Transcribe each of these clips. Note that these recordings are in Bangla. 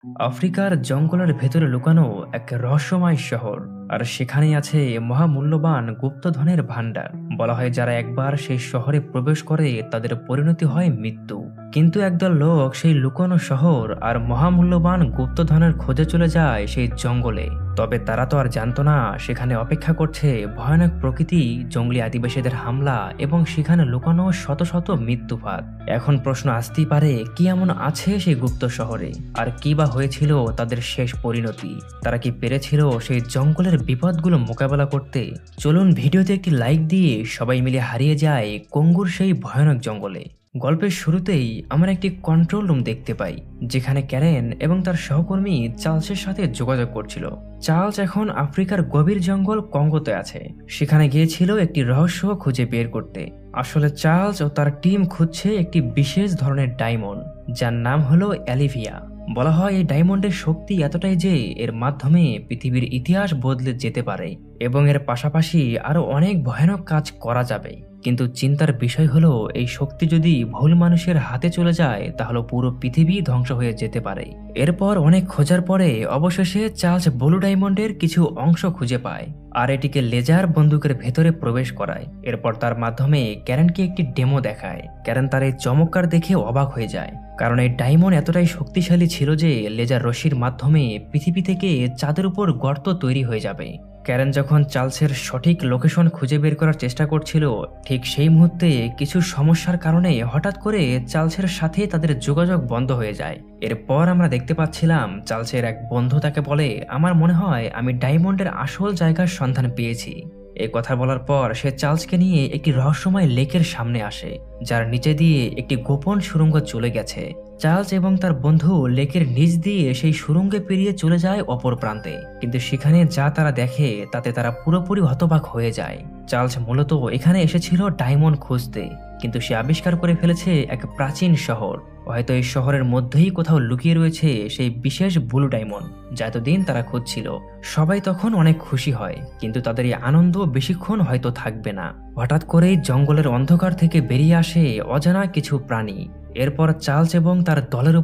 আফ্রিকার জঙ্গলের ভেতরে লুকানো এক রহস্যময় শহর, আর সেখানেই আছে মহামূল্যবান গুপ্তধনের ভাণ্ডার। বলা হয় যারা একবার সেই শহরে প্রবেশ করে তাদের পরিণতি হয় মৃত্যু। কিন্তু একদল লোক সেই লুকানো শহর আর মহামূল্যবান গুপ্তধনের খোঁজে চলে যায় সেই জঙ্গলে। তবে তারা তো আর জানতো না সেখানে অপেক্ষা করছে ভয়ানক প্রকৃতি, জঙ্গলি আদিবাসীদের হামলা এবং সেখানে লুকানো শত শত মৃত্যুফাত। এখন প্রশ্ন আসতেই পারে, কি এমন আছে সেই গুপ্ত শহরে, আর কি বা হয়েছিল তাদের শেষ পরিণতি? তারা কি পেরেছিল সেই জঙ্গলের বিপদগুলো মোকাবেলা করতে? চলুন ভিডিওতে একটি লাইক দিয়ে সবাই মিলে হারিয়ে যায় কঙ্গুর সেই ভয়ানক জঙ্গলে। গল্পের শুরুতেই আমরা একটি কন্ট্রোল রুম দেখতে পাই, যেখানে ক্যারেন এবং তার সহকর্মী চার্লসের সাথে যোগাযোগ করছিল। চার্লস এখন আফ্রিকার গভীর জঙ্গল কঙ্গোতে আছে। সেখানে গিয়েছিল একটি রহস্য খুঁজে বের করতে। আসলে চার্লস ও তার টিম খুঁজছে একটি বিশেষ ধরনের ডায়মন্ড, যার নাম হলো অ্যালিভিয়া। বলা হয় এই ডায়মন্ডের শক্তি এতটাই যে এর মাধ্যমে পৃথিবীর ইতিহাস বদলে যেতে পারে এবং এর পাশাপাশি আরো অনেক ভয়ানক কাজ করা যাবে। কিন্তু চিন্তার বিষয় হলো, এই শক্তি যদি ভুল মানুষের হাতে চলে যায় তাহলে পুরো পৃথিবী ধ্বংস হয়ে যেতে পারে। এরপর অনেক খোঁজার পরে অবশেষে চার্লস ব্লু ডায়মন্ডের কিছু অংশ খুঁজে পায় আর এটিকে লেজার বন্দুকের ভেতরে প্রবেশ করায়। এরপর তার মাধ্যমে ক্যারেনকে একটি ডেমো দেখায়। ক্যারেন তার এই চমৎকার দেখে অবাক হয়ে যায়, কারণ এই ডায়মন্ড এতটাই শক্তিশালী ছিল যে লেজার রশ্মির মাধ্যমে পৃথিবী থেকে চাঁদের উপর গর্ত তৈরি হয়ে যাবে। ক্যারেন যখন চার্লসের সঠিক লোকেশন খুঁজে বের করার চেষ্টা করছিল, ঠিক সেই মুহূর্তে কিছু সমস্যার কারণে হঠাৎ করে চার্লসের সাথে তাদের যোগাযোগ বন্ধ হয়ে যায়। এরপর আমরা দেখতে পাচ্ছিলাম চার্লসের এক বন্ধু তাকে বলে, আমার মনে হয় আমি ডায়মন্ডের আসল জায়গার সন্ধান পেয়েছি। এই কথা বলার পর সে চার্লসকে নিয়ে একটি রহস্যময় লেকের সামনে আসে, যার নিচে দিয়ে একটি গোপন সুড়ঙ্গ চলে গেছে। চার্লস এবং তার বন্ধু লেকের নিচ দিয়ে সেই সুড়ঙ্গে পেরিয়ে চলে যায় অপর প্রান্তে। কিন্তু সেখানে যা তারা দেখে তাতে তারা পুরোপুরি হতবাক হয়ে যায়। চার্লস মূলত এখানে এসেছিল ডায়মন্ড খুঁজতে, কিন্তু সে আবিষ্কার করে ফেলেছে এক প্রাচীন শহর। হয়তো এই শহরের মধ্যেই কোথাও লুকিয়ে রয়েছে সেই বিশেষ ব্লু ডায়মন্ড যা এতদিন তারা খুঁজছিল। সবাই তখন অনেক খুশি হয়, কিন্তু তাদের এই আনন্দ বেশিক্ষণ হয়তো থাকবে না। হঠাৎ করেই জঙ্গলের অন্ধকার থেকে বেরিয়ে আসে অজানা কিছু প্রাণী। এরপর চার্লস এবং তার দলের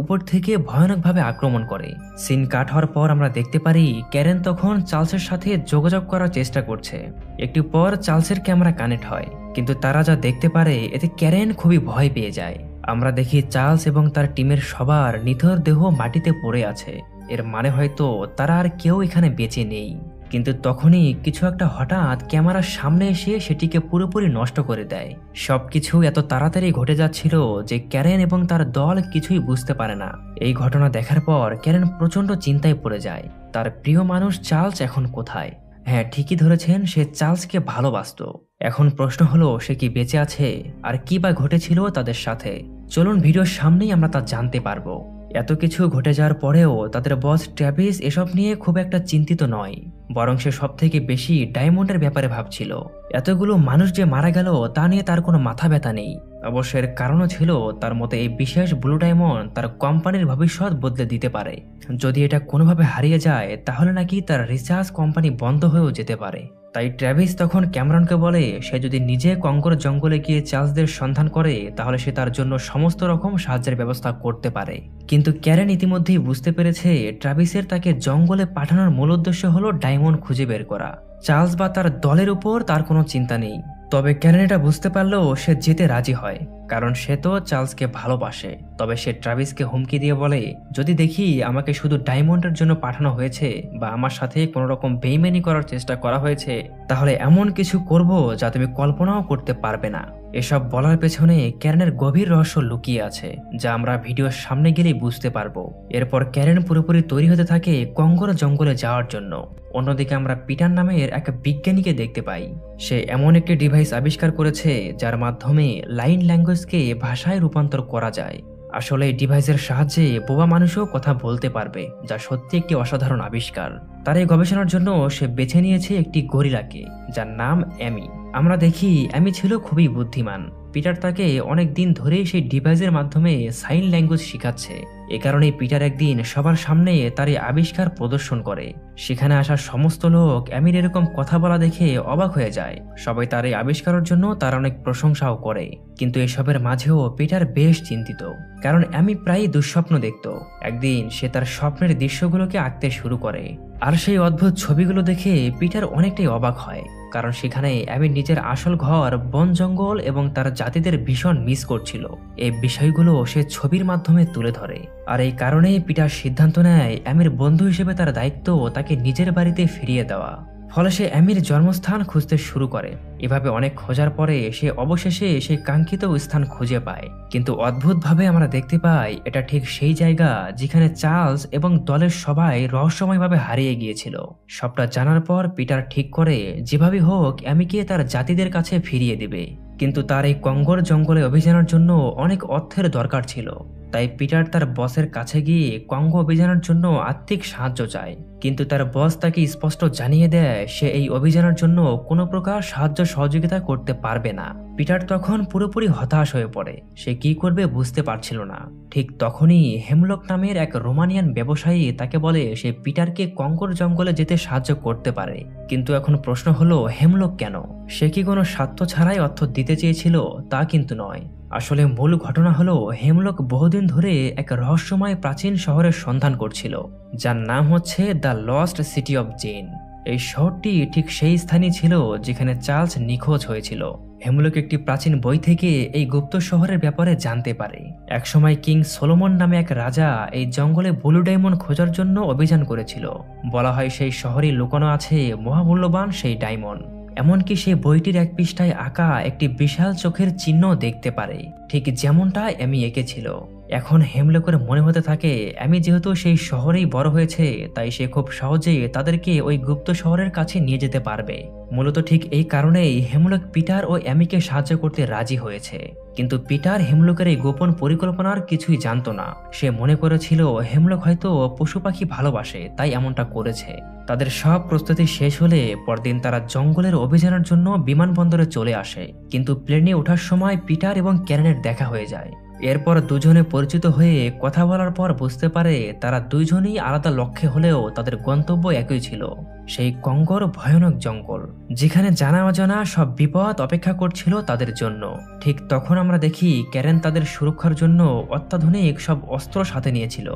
উপর থেকে ভয়ানকভাবে আক্রমণ করে। সিন কাট হওয়ার পর আমরা দেখতে পারি ক্যারেন তখন চার্লসের সাথে যোগাযোগ করার চেষ্টা করছে। একটু পর চার্লসের ক্যামেরা কানেক্ট হয়, কিন্তু তারা যা দেখতে পারে এতে ক্যারেন খুবই ভয় পেয়ে যায়। আমরা দেখি চার্লস এবং তার টিমের সবার নিথর দেহ মাটিতে পড়ে আছে। এর মানে হয়তো তারা আর কেউ এখানে বেঁচে নেই। কিন্তু তখনই কিছু একটা হঠাৎ ক্যামেরার সামনে এসে সেটিকে পুরোপুরি নষ্ট করে দেয়। সবকিছু এত তাড়াতাড়ি ঘটে যাচ্ছিল যে ক্যারেন এবং তার দল কিছুই বুঝতে পারে না। এই ঘটনা দেখার পর ক্যারেন প্রচন্ড চিন্তায় পড়ে যায়। তার প্রিয় মানুষ চার্লস এখন কোথায়? হ্যাঁ, ঠিকই ধরেছেন, সে চার্লসকে ভালোবাসতো। এখন প্রশ্ন হলো, সে কি বেঁচে আছে, আর কি বা ঘটেছিল তাদের সাথে? চলুন ভিডিওর সামনেই আমরা তা জানতে পারবো। এত কিছু ঘটে যাওয়ার পরেও তাদের বস ট্র্যাভিস এসব নিয়ে খুব একটা চিন্তিত নয়, বরং সে সব থেকে বেশি ডায়মন্ডের ব্যাপারে ভাবছিল। এতগুলো মানুষ যে মারা গেল তা নিয়ে তার কোনো মাথা ব্যথা নেই। অবশ্য এর কারণও ছিল, তার মতে এই বিশেষ ব্লু ডায়মন্ড তার কোম্পানির ভবিষ্যৎ বদলে দিতে পারে। যদি এটা কোনোভাবে হারিয়ে যায় তাহলে নাকি তার রিসার্চ কোম্পানি বন্ধ হয়েও যেতে পারে। তাই ট্র্যাভিস তখন ক্যামেরনকে বলে, সে যদি নিজে কঙ্গোর জঙ্গলে গিয়ে চার্লসদের সন্ধান করে তাহলে সে তার জন্য সমস্ত রকম সাহায্যের ব্যবস্থা করতে পারে। কিন্তু ক্যারেন ইতিমধ্যেই বুঝতে পেরেছে ট্র্যাভিসের তাকে জঙ্গলে পাঠানোর মূল উদ্দেশ্য হলো ডায়মন্ড খুঁজে বের করা। চার্লস বা তার দলের উপর তার কোনো চিন্তা নেই। তবে ক্যারেন এটা বুঝতে পারলেও সে যেতে রাজি হয়, কারণ সে তো চার্লসকে ভালোবাসে। তবে সে ট্র্যাভিসকে হুমকি দিয়ে বলে, যদি দেখি আমাকে শুধু ডায়মন্ডের জন্য পাঠানো হয়েছে বা আমার সাথে কোনো রকম বেইমানি করার চেষ্টা করা হয়েছে, তাহলে এমন কিছু করব যা তুমি কল্পনাও করতে পারবে না। এসব বলার পেছনে ক্যারেনের গভীর রহস্য লুকিয়ে আছে, যা আমরা ভিডিওর সামনে গেলেই বুঝতে পারবো। এরপর ক্যারেন পুরোপুরি তৈরি হতে থাকে কঙ্গোর জঙ্গলে যাওয়ার জন্য। অন্যদিকে আমরা পিটার নামের এক বিজ্ঞানীকে দেখতে পাই। সে এমন একটি ডিভাইস আবিষ্কার করেছে যার মাধ্যমে লাইন ল্যাঙ্গুয়েজকে ভাষায় রূপান্তর করা যায়। আসলে এই ডিভাইসের সাহায্যে বোবা মানুষও কথা বলতে পারবে, যা সত্যি একটি অসাধারণ আবিষ্কার। তার এই গবেষণার জন্য সে বেছে নিয়েছে একটি গরিলাকে, যার নাম অ্যামি। আমরা দেখি অ্যামি ছিল খুবই বুদ্ধিমান, পিটার তাকে অনেক দিন ধরেই সেই ডিভাইসের মাধ্যমে সাইন ল্যাঙ্গুয়েজ শেখাচ্ছে। এ কারণেই পিটার একদিন সবার সামনে তার এই আবিষ্কার প্রদর্শন করে। সেখানে আসা সমস্ত লোক অ্যামির এরকম কথা বলা দেখে অবাক হয়ে যায়। সবাই তার এই আবিষ্কারের জন্য তার অনেক প্রশংসাও করে। কিন্তু এসবের মাঝেও পিটার বেশ চিন্তিত, কারণ অ্যামি প্রায়ই দুঃস্বপ্ন দেখত। একদিন সে তার স্বপ্নের দৃশ্যগুলোকে আঁকতে শুরু করে, আর সেই অদ্ভুত ছবিগুলো দেখে পিটার অনেকটাই অবাক হয়। কারণ সেখানে অ্যামি নিজের আসল ঘর, বন জঙ্গল এবং তার জাতিদের ভীষণ মিস করছিল। এই বিষয়গুলো সে ছবির মাধ্যমে তুলে ধরে। আর এই কারণেই পিটার সিদ্ধান্ত নেয় অ্যামির বন্ধু হিসেবে তার দায়িত্ব তাকে নিজের বাড়িতে ফিরিয়ে দেওয়া। ফলে সে অ্যামির জন্মস্থান খুঁজতে শুরু করে। এভাবে অনেক খোঁজার পরে সে অবশেষে সেই কাঙ্ক্ষিত স্থান খুঁজে পায়। কিন্তু অদ্ভুতভাবে আমরা দেখতে পাই এটা ঠিক সেই জায়গা যেখানে চার্লস এবং দলের সবাই রহস্যময়ভাবে হারিয়ে গিয়েছিল। সবটা জানার পর পিটার ঠিক করে যেভাবে হোক অ্যামিকে তার জাতিদের কাছে ফিরিয়ে দেবে। কিন্তু তার এই কঙ্গর জঙ্গলে অভিযানের জন্য অনেক অর্থের দরকার ছিল। তাই পিটার তার বসের কাছে গিয়ে কঙ্গো অভিযানের জন্য আর্থিক সাহায্য চায়। কিন্তু তার বস তাকে স্পষ্ট জানিয়ে দেয় সে এই অভিযানের জন্য কোনো প্রকার সাহায্য সহযোগিতা করতে পারবে না। পিটার তখন পুরোপুরি হতাশ হয়ে পড়ে। সে কি করবে বুঝতে পারছিল না। ঠিক তখনই হেমলক নামের এক রোমানিয়ান ব্যবসায়ী তাকে বলে সে পিটারকে কঙ্গোর জঙ্গলে যেতে সাহায্য করতে পারে। কিন্তু এখন প্রশ্ন হলো হেমলক কেন? সে কি কোনো স্বার্থ ছাড়াই অর্থ দিতে চেয়েছিল? তা কিন্তু নয়। আসলে মূল ঘটনা হলো হেমলক বহুদিন ধরে এক রহস্যময় প্রাচীন শহরের সন্ধান করছিল, যার নাম হচ্ছে the lost city of Zen. এই শহরটি ঠিক সেই স্থানই ছিল যেখানে চার্লস নিখোঁজ হয়েছিল। হেমলক একটি প্রাচীন বই থেকে এই গুপ্ত শহরের ব্যাপারে জানতে পারে। একসময় কিং সোলোমন নামে এক রাজা এই জঙ্গলে ব্লু ডায়মন্ড খোঁজার জন্য অভিযান করেছিল। বলা হয় সেই শহরে লুকানো আছে মহামূল্যবান সেই ডায়মন্ড। এমনকি সে বইটির এক পৃষ্ঠায় আঁকা একটি বিশাল চোখের চিহ্ন দেখতে পারে, ঠিক যেমনটা অ্যামি এঁকেছিল। এখন হেমলকের মনে হতে থাকে অ্যামি যেহেতু সেই শহরেই বড় হয়েছে, তাই সে খুব সহজেই তাদেরকে ওই গুপ্ত শহরের কাছে নিয়ে যেতে পারবে। মূলত ঠিক এই কারণেই হেমলক পিটার ও অ্যামিকে সাহায্য করতে রাজি হয়েছে। কিন্তু পিটার হেমলকের এই গোপন পরিকল্পনার কিছুই জানতো না। সে মনে করেছিল হেমলক হয়তো পশু পাখি ভালোবাসে, তাই এমনটা করেছে। তাদের সব প্রস্তুতি শেষ হলে পরদিন তারা জঙ্গলের অভিযানের জন্য বিমানবন্দরে চলে আসে। কিন্তু প্লেনে ওঠার সময় পিটার এবং ক্যারেনের দেখা হয়ে যায়। এরপর দুজনে পরিচিত হয়ে কথা বলার পর বুঝতে পারে তারা দুইজনই আলাদা লক্ষ্যে হলেও তাদের গন্তব্য একই ছিল, সেই কঙ্গোর ভয়ানক জঙ্গল, যেখানে জানা অজানা সব বিপদ অপেক্ষা করছিল তাদের জন্য। ঠিক তখন আমরা দেখি ক্যারেন তাদের সুরক্ষার জন্য অত্যাধুনিক সব অস্ত্র সাথে নিয়েছিল,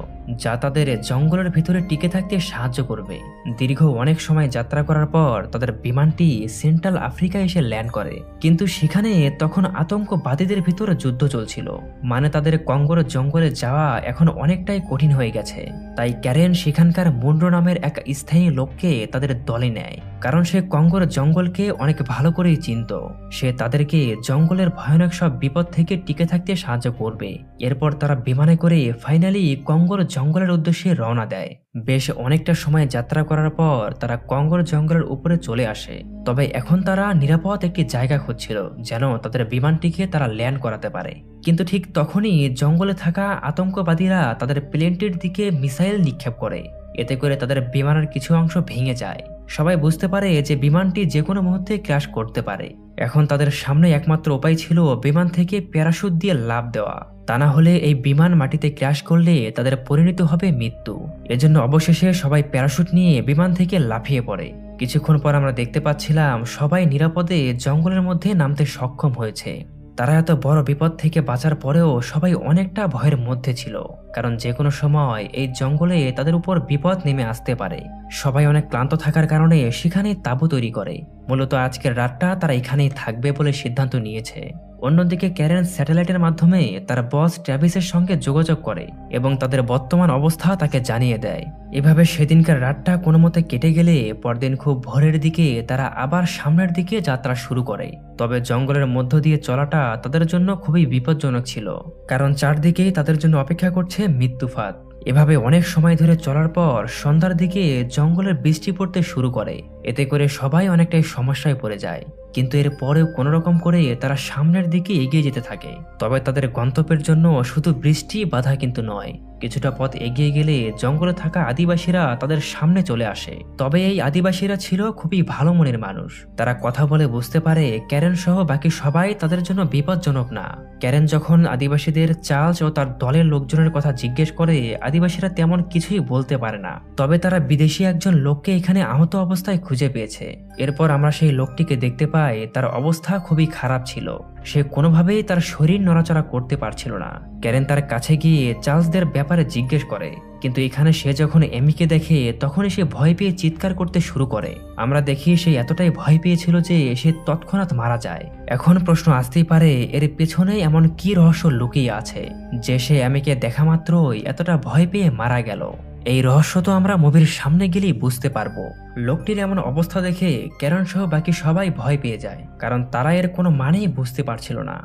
যা তাদের জঙ্গলের ভিতরে টিকে থাকতে সাহায্য করবে। দীর্ঘ অনেক সময় যাত্রা করার পর তাদের বিমানটি সেন্ট্রাল আফ্রিকায় এসে ল্যান্ড করে। কিন্তু সেখানে তখন আতঙ্কবাদীদের ভিতরে যুদ্ধ চলছিল, মানে তাদের কঙ্গোর জঙ্গলে যাওয়া এখন অনেকটাই কঠিন হয়ে গেছে। তাই ক্যারেন সেখানকার মুন্ড্রো নামের এক স্থায়ী লোককে তাদের দলে নেয়, কারণ সে কঙ্গোর জঙ্গলকে অনেক ভালো করেই চিনত। সে তাদেরকে জঙ্গলের ভয়ানক সব বিপদ থেকে টিকে থাকতে সাহায্য করবে। এরপর তারা বিমানে করে ফাইনালি কঙ্গোর জঙ্গলের উদ্দেশ্যে রওনা দেয়। বেশ অনেকটা সময় যাত্রা করার পর তারা কঙ্গোর জঙ্গলের উপরে চলে আসে। তবে এখন তারা নিরাপদ একটি জায়গা খুঁজছিল যেন তাদের বিমানটিকে তারা ল্যান্ড করাতে পারে। কিন্তু ঠিক তখনই জঙ্গলে থাকা আতঙ্কবাদীরা তাদের প্লেনটির দিকে মিসাইল নিক্ষেপ করে। এতে করে তাদের বিমানের কিছু অংশ ভেঙে যায়। সবাই বুঝতে পারে যে বিমানটি যে কোনো মুহূর্তে ক্র্যাশ করতে পারে। এখন তাদের সামনে একমাত্র উপায় ছিল বিমান থেকে প্যারাশুট দিয়ে লাফ দেওয়া। তা না হলে এই বিমান মাটিতে ক্র্যাশ করলে তাদের পরিণতি হবে মৃত্যু। এজন্য অবশেষে সবাই প্যারাশুট নিয়ে বিমান থেকে লাফিয়ে পড়ে। কিছুক্ষণ পর আমরা দেখতে পাচ্ছিলাম সবাই নিরাপদে জঙ্গলের মধ্যে নামতে সক্ষম হয়েছে। তারা এত বড় বিপদ থেকে বাঁচার পরেও সবাই অনেকটা ভয়ের মধ্যে ছিল, কারণ যে কোনো সময় এই জঙ্গলে তাদের উপর বিপদ নেমে আসতে পারে। সবাই অনেক ক্লান্ত থাকার কারণে সেখানে তাঁবু তৈরি করে। মূলত আজকের রাতটা তারা এখানেই থাকবে বলে সিদ্ধান্ত নিয়েছে। অন্যদিকে ক্যারেন স্যাটেলাইটের মাধ্যমে তার বস ট্র্যাভিসের সঙ্গে যোগাযোগ করে এবং তাদের বর্তমান অবস্থা তাকে জানিয়ে দেয়। এভাবে সেদিনকার রাতটা কোনো মতে কেটে গেলে পরদিন খুব ভোরের দিকে তারা আবার সামনের দিকে যাত্রা শুরু করে। তবে জঙ্গলের মধ্য দিয়ে চলাটা তাদের জন্য খুবই বিপজ্জনক ছিল, কারণ চারদিকেই তাদের জন্য অপেক্ষা করছে মৃত্যুফাত। এভাবে অনেক সময় ধরে চলার পর সন্ধ্যার দিকে জঙ্গলের বৃষ্টি পড়তে শুরু করে। এতে করে সবাই অনেকটাই সমস্যায় পড়ে যায়, কিন্তু এর পরেও কোনো রকম করে তারা সামনের দিকে এগিয়ে যেতে থাকে। তবে তাদের গন্তব্যের জন্য শুধু বৃষ্টি বাধা কিন্তু নয়। কিছুটা পথ এগিয়ে গেলে জঙ্গলে থাকা আদিবাসীরা তাদের সামনে চলে আসে। তবে এই আদিবাসীরা ছিল খুবই ভালো মনের মানুষ। তারা কথা বলে বুঝতে পারে ক্যারেন সহ বাকি সবাই তাদের জন্য বিপজ্জনক না। ক্যারেন যখন আদিবাসীদের চার্লস ও তার দলের লোকজনের কথা জিজ্ঞেস করে, আদিবাসীরা তেমন কিছুই বলতে পারে না। তবে তারা বিদেশি একজন লোককে এখানে আহত অবস্থায় খুঁজে পেয়েছে। এরপর আমরা সেই লোকটিকে দেখতে পাই। তার অবস্থা খুবই খারাপ ছিল। সে কোনোভাবেই তার শরীর নড়াচড়া করতে পারছিল না। ক্যারেন তার কাছে গিয়ে চার্লসদের ব্যাপারে জিজ্ঞেস করে, কিন্তু এখানে সে যখন এমিকে দেখে তখনই সে ভয় পেয়ে চিৎকার করতে শুরু করে। আমরা দেখি সে এতটাই ভয় পেয়েছিল যে সে তৎক্ষণাৎ মারা যায়। এখন প্রশ্ন আসতেই পারে, এর পেছনে এমন কি রহস্য লুকিয়ে আছে যে সে এমিকে দেখা মাত্রই এতটা ভয় পেয়ে মারা গেল? এই রহস্য তো আমরা মুভির সামনে গেলেই বুঝতে পারবো। লোকটির এমন অবস্থা দেখে ক্যারেন সহ বাকি সবাই ভয় পেয়ে যায়, কারণ তারা এর কোনো মানেই বুঝতে পারছিল না।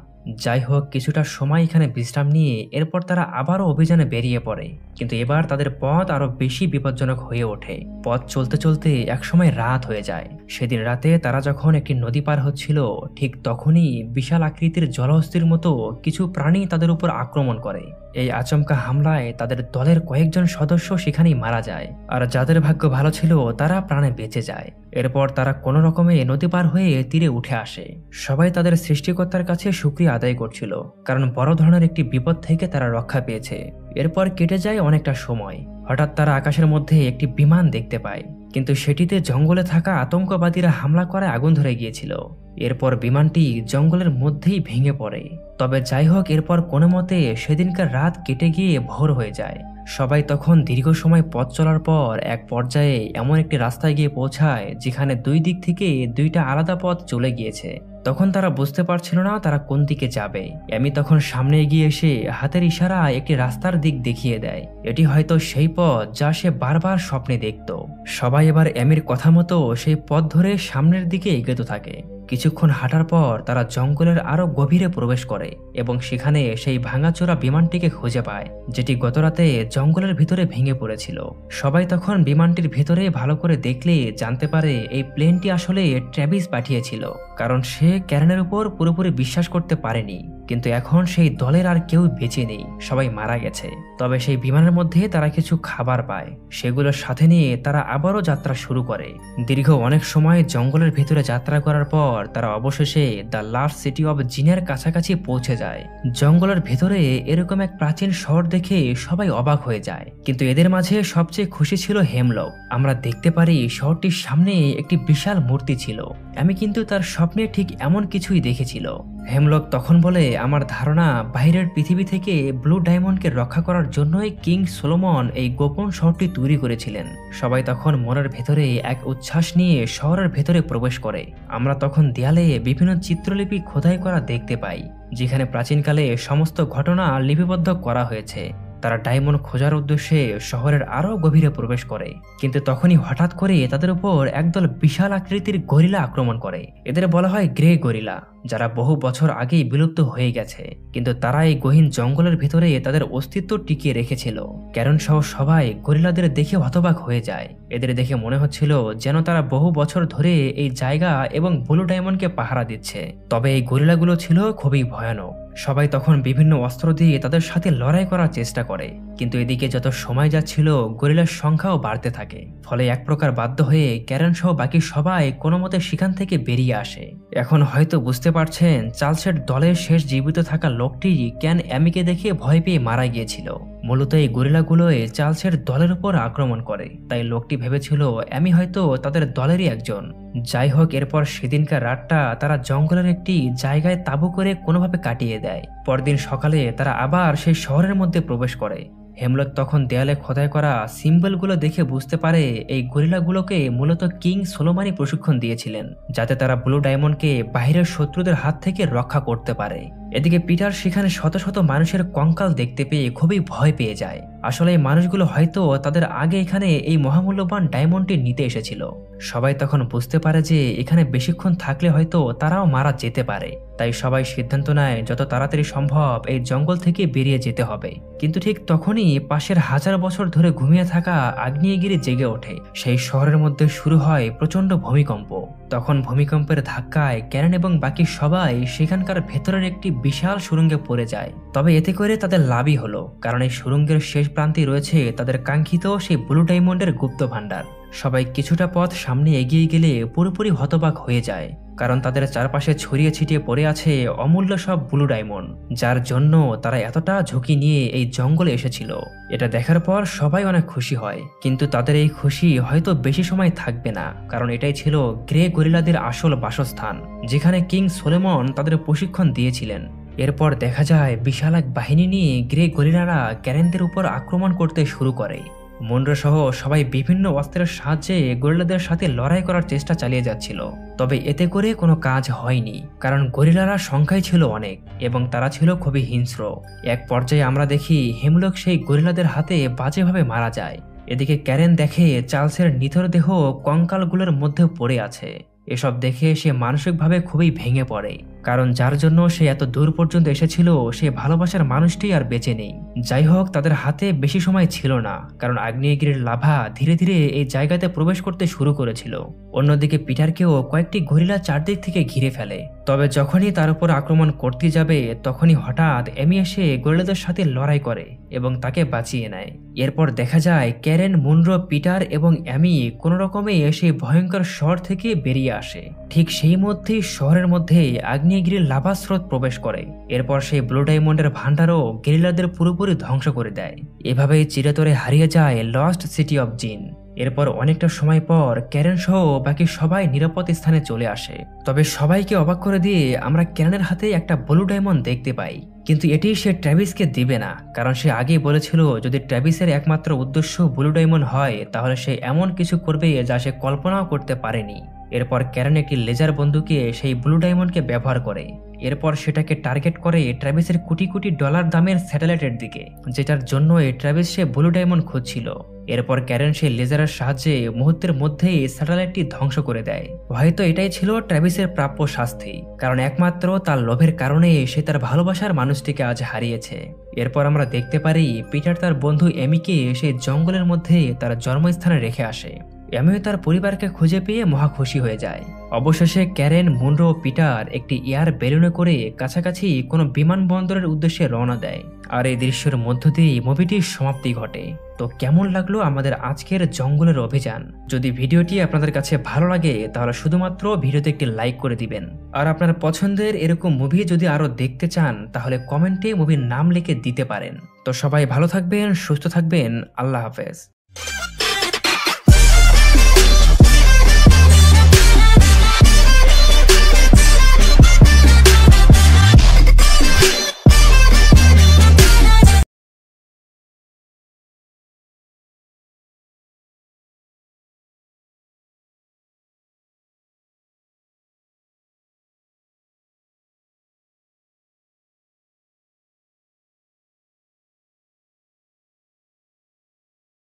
যাই হোক, কিছুটা সময় এখানে বিশ্রাম নিয়ে এরপর তারা আবারও অভিযানে বেরিয়ে পড়ে। কিন্তু এবার তাদের পথ আরো বেশি বিপজ্জনক হয়ে ওঠে। পথ চলতে চলতে একসময় রাত হয়ে যায়। সেদিন রাতে তারা যখন একটি নদী পার হচ্ছিল, ঠিক তখনই বিশাল আকৃতির জলহস্তির মতো কিছু প্রাণী তাদের উপর আক্রমণ করে। এই আচমকা হামলায় তাদের দলের কয়েকজন সদস্য সেখানেই মারা যায়, আর যাদের ভাগ্য ভালো ছিল তারা প্রাণে বেঁচে যায়। এরপর তারা কোনো রকমে নদী পার হয়ে তীরে উঠে আসে। সবাই তাদের সৃষ্টিকর্তার কাছে শুকরিয়া আদায় করছিল, কারণ বড় ধরনের একটি বিপদ থেকে তারা রক্ষা পেয়েছে। এরপর কেটে যায় অনেকটা সময়। হঠাৎ তারা আকাশের মধ্যে একটি বিমান দেখতে পায়, কিন্তু সেটিতে জঙ্গলে থাকা আতঙ্কবাদীরা হামলা করে আগুন ধরে গিয়েছিল। এরপর বিমানটি জঙ্গলের মধ্যেই ভেঙে পড়ে। তবে যাই হোক, এরপর কোনো মতে সেদিনকার রাত কেটে গিয়ে ভোর হয়ে যায়। সবাই তখন দীর্ঘ সময় পথ চলার পর এক পর্যায়ে এমন একটি রাস্তায় গিয়ে পৌঁছায় যেখানে দুই দিক থেকে দুইটা আলাদা পথ চলে গিয়েছে। তখন তারা বুঝতে পারছিল না তারা কোন দিকে যাবে। এমি তখন সামনে এগিয়ে এসে হাতের ইশারায় একটি রাস্তার দিক দেখিয়ে দেয়। এটি হয়তো সেই পথ যা সে বারবার স্বপ্নে দেখত। সবাই এবার এমির কথা মতো সেই পথ ধরে সামনের দিকে এগোতে থাকে। কিছুক্ষণ হাঁটার পর তারা জঙ্গলের আরো গভীরে প্রবেশ করে এবং সেখানে সেই ভাঙাচোরা বিমানটিকে খুঁজে পায়, যেটি গতরাতে জঙ্গলের ভিতরে ভেঙে পড়েছিল। সবাই তখন বিমানটির ভিতরে ভালো করে দেখলে জানতে পারে এই প্লেনটি আসলে ট্র্যাভিস পাঠিয়েছিল, কারণ সে ক্যারেনের উপর পুরোপুরি বিশ্বাস করতে পারেনি। কিন্তু এখন সেই দলের আর কেউ বেঁচে নেই, সবাই মারা গেছে। তবে সেই বিমানের মধ্যে তারা কিছু খাবার পায়, সেগুলোর সাথে নিয়ে তারা আবারও যাত্রা শুরু করে। দীর্ঘ অনেক সময় জঙ্গলের ভিতরে যাত্রা করার পর তারা অবশেষে দ্য লাস্ট সিটি অব জিনের কাছাকাছি পৌঁছে যায়। জঙ্গলের ভেতরে এরকম এক প্রাচীন শহর দেখে সবাই অবাক হয়ে যায়, কিন্তু এদের মাঝে সবচেয়ে খুশি ছিল হেমলক। আমরা দেখতে পারি শহরটির সামনে একটি বিশাল মূর্তি ছিল। আমি কিন্তু তার স্বপ্নে ঠিক এমন কিছুই দেখেছিল। হেমলক তখন বলে, আমার ধারণা বাইরের পৃথিবী থেকে ব্লু ডায়মন্ডকে রক্ষা করার জন্যই কিং সোলোমন এই গোপন শহরটি তৈরি করেছিলেন। সবাই তখন মনের ভেতরে এক উচ্ছ্বাস নিয়ে শহরের ভেতরে প্রবেশ করে। আমরা তখন দেয়ালে বিভিন্ন চিত্রলিপি খোদাই করা দেখতে পাই, যেখানে প্রাচীনকালে সমস্ত ঘটনা লিপিবদ্ধ করা হয়েছে। তারা ডায়মন্ড খোঁজার উদ্দেশ্যে শহরের আরো গভীরে প্রবেশ করে, কিন্তু তখনই হঠাৎ করে তাদের উপর একদল বিশাল আকৃতির গরিলা আক্রমণ করে। এদের বলা হয় গ্রে গরিলা, যারা বহু বছর আগেই বিলুপ্ত হয়ে গেছে, কিন্তু তারা এই গহীন জঙ্গলের ভিতরে তাদের অস্তিত্ব টিকিয়ে রেখেছিল। ক্যারন সহ সবাই গরিলাদের দেখে হতবাক হয়ে যায়। এদের দেখে মনে হচ্ছিল যেন তারা বহু বছর ধরে এই জায়গা এবং ব্লু ডায়মন্ডকে পাহারা দিচ্ছে। তবে এই গরিলাগুলো ছিল খুবই ভয়ানক। সবাই তখন বিভিন্ন অস্ত্র দিয়ে তাদের সাথে লড়াই করার চেষ্টা করে, কিন্তু এদিকে যত সময় যাচ্ছিল গরিলার সংখ্যাও বাড়তে থাকে। ফলে এক প্রকার বাধ্য হয়ে ক্যারেন সহ বাকি সবাই কোনো মতে সেখান থেকে বেরিয়ে আসে। এখন হয়তো বুঝতে পারছেন চার্লসের দলের শেষ জীবিত থাকা লোকটি কেন অ্যামিকে দেখে ভয় পেয়ে মারা গিয়েছিল। মূলত এই গরিলাগুলোই চার্লসের দলের উপর আক্রমণ করে, তাই লোকটি ভেবেছিল অ্যামি হয়তো তাদের দলেরই একজন। যাই হোক, এরপর সেদিনকার রাতটা তারা জঙ্গলের একটি জায়গায় তাঁবু করে কোনোভাবে কাটিয়ে দেয়। পরদিন সকালে তারা আবার সেই শহরের মধ্যে প্রবেশ করে। হেমলক তখন দেয়ালে খোদাই করা সিম্বলগুলো দেখে বুঝতে পারে এই গরিলাগুলোকে মূলত কিং সোলোমনই প্রশিক্ষণ দিয়েছিলেন, যাতে তারা ব্লু ডায়মন্ডকে বাইরের শত্রুদের হাত থেকে রক্ষা করতে পারে। এদিকে পিটার সেখানে শত শত মানুষের কঙ্কাল দেখতে পেয়ে খুবই ভয় পেয়ে যায়। আসলে এই মানুষগুলো হয়তো তাদের আগে এখানে এই মহামূল্যবান ডায়মন্ডটি নিতে এসেছিল। সবাই তখন বুঝতে পারে যে এখানে বেশিক্ষণ থাকলে হয়তো তারাও মারা যেতে পারে। তাই সবাই সিদ্ধান্ত নেয় যত তাড়াতাড়ি সম্ভব এই জঙ্গল থেকে বেরিয়ে যেতে হবে। কিন্তু ঠিক তখনই পাশের হাজার বছর ধরে ঘুমিয়ে থাকা আগ্নেয়গিরি জেগে ওঠে। সেই শহরের মধ্যে শুরু হয় প্রচন্ড ভূমিকম্প। তখন ভূমিকম্পের ধাক্কায় ক্যারেন এবং বাকি সবাই সেখানকার ভেতরের একটি বিশাল সুড়ঙ্গে পড়ে যায়। তবে এতে করে তাদের লাভই হলো, কারণ এই সুড়ঙ্গের শেষ প্রান্তে রয়েছে তাদের কাঙ্ক্ষিত সেই ব্লু ডায়মন্ডের গুপ্ত ভাণ্ডার। সবাই কিছুটা পথ সামনে এগিয়ে গেলে পুরোপুরি হতবাক হয়ে যায়, কারণ তাদের চারপাশে ছড়িয়ে ছিটিয়ে পড়ে আছে অমূল্য সব ব্লু ডায়মন্ড, যার জন্য তারা এতটা ঝুঁকি নিয়ে এই জঙ্গলে এসেছিল। এটা দেখার পর সবাই অনেক খুশি হয়, কিন্তু তাদের এই খুশি হয়তো বেশি সময় থাকবে না, কারণ এটাই ছিল গ্রে গরিলাদের আসল বাসস্থান, যেখানে কিং সোলেমন তাদের প্রশিক্ষণ দিয়েছিলেন। এরপর দেখা যায় বিশাল এক বাহিনী নিয়ে গ্রে গরিলারা ক্যারেনদের উপর আক্রমণ করতে শুরু করে। মুনরো সহ সবাই বিভিন্ন অস্ত্রের সাহায্যে গরিলাদের সাথে লড়াই করার চেষ্টা চালিয়ে যাচ্ছিল। তবে এতে করে কোনো কাজ হয়নি, কারণ গরিলারা সংখ্যায় ছিল অনেক এবং তারা ছিল খুবই হিংস্র। এক পর্যায়ে আমরা দেখি হেমলক সেই গরিলাদের হাতে বাজেভাবে মারা যায়। এদিকে ক্যারেন দেখে চার্লসের নিথর দেহ কঙ্কালগুলোর মধ্যে পড়ে আছে। এসব দেখে সে মানসিকভাবে খুবই ভেঙে পড়ে, কারণ যার জন্য সে এত দূর পর্যন্ত এসেছিল সে ভালোবাসার মানুষটি আর বেঁচে নেই। যাই হোক, তাদের হাতে বেশি সময় ছিল না, কারণ আগ্নেয়গিরির লাভা ধীরে ধীরে এই জায়গাতে প্রবেশ করতে শুরু করেছিল। অন্যদিকে পিটারকেও কয়েকটি গরিলা চারদিক থেকে ঘিরে ফেলে। তবে যখনই তার উপর আক্রমণ করতে যাবে তখনই হঠাৎ এমি এসে গরিলাদের সাথে লড়াই করে এবং তাকে বাঁচিয়ে নেয়। এরপর দেখা যায় ক্যারেন, মুনরো, পিটার এবং অ্যামি কোনো রকমে সেই ভয়ঙ্কর শহর থেকে বেরিয়ে আসে। ঠিক সেই মধ্যেই শহরের মধ্যে আগ্নেয়গিরির লাভা স্রোত প্রবেশ করে। এরপর সেই ব্লু ডায়মন্ডের ভান্ডারও গেরিলাদের পুরোপুরি ধ্বংস করে দেয়। এভাবেই চিরতরে হারিয়ে যায় লস্ট সিটি অফ জিন। এরপর অনেকটা সময় পর ক্যারেন সহ বাকি সবাই নিরাপদ স্থানে চলে আসে। তবে সবাইকে অবাক করে দিয়ে আমরা ক্যারেনের হাতে একটা ব্লু ডায়মন্ড দেখতে পাই, কিন্তু এটি সে ট্র্যাভিসকে দিবে না, কারণ সে আগেই বলেছিল যদি ট্র্যাভিসের একমাত্র উদ্দেশ্য ব্লু ডায়মন্ড হয় তাহলে সে এমন কিছু করবে যা সে কল্পনাও করতে পারেনি। এরপর ক্যারেন একটি লেজার বন্দুকে সেই ব্লু ডায়মন্ডকে ব্যবহার করে। এরপর সেটাকে টার্গেট করে ট্র্যাভিসের কোটি কোটি ডলার দামের স্যাটেলাইটের দিকে, যেটার জন্য ট্র্যাভিস সে ব্লু ডায়মন্ড খুঁজছিল। এরপর ক্যারেন সেই লেজারের সাহায্যে মুহূর্তের মধ্যেই স্যাটেলাইটটি ধ্বংস করে দেয়। হয়তো এটাই ছিল ট্র্যাভিসের প্রাপ্য শাস্তি, কারণ একমাত্র তার লোভের কারণে সে তার ভালোবাসার মানুষটিকে আজ হারিয়েছে। এরপর আমরা দেখতে পারি পিটার তার বন্ধু এমিকে সেই জঙ্গলের মধ্যে তার জন্মস্থানে রেখে আসে। এমিও তার পরিবারকে খুঁজে পেয়ে মহা খুশি হয়ে যায়। অবশেষে ক্যারেন, মুনরো ও পিটার একটি এয়ার বেলুনে করে কাছাকাছি কোনো বিমানবন্দরের উদ্দেশ্যে রওনা দেয়। আর এই দৃশ্যের মধ্য দিয়েই মুভিটির সমাপ্তি ঘটে। তো কেমন লাগলো আমাদের আজকের জঙ্গলের অভিযান? যদি ভিডিওটি আপনাদের কাছে ভালো লাগে তাহলে শুধুমাত্র ভিডিওতে একটি লাইক করে দিবেন। আর আপনার পছন্দের এরকম মুভি যদি আরো দেখতে চান তাহলে কমেন্টে মুভির নাম লিখে দিতে পারেন। তো সবাই ভালো থাকবেন, সুস্থ থাকবেন। আল্লাহ হাফেজ।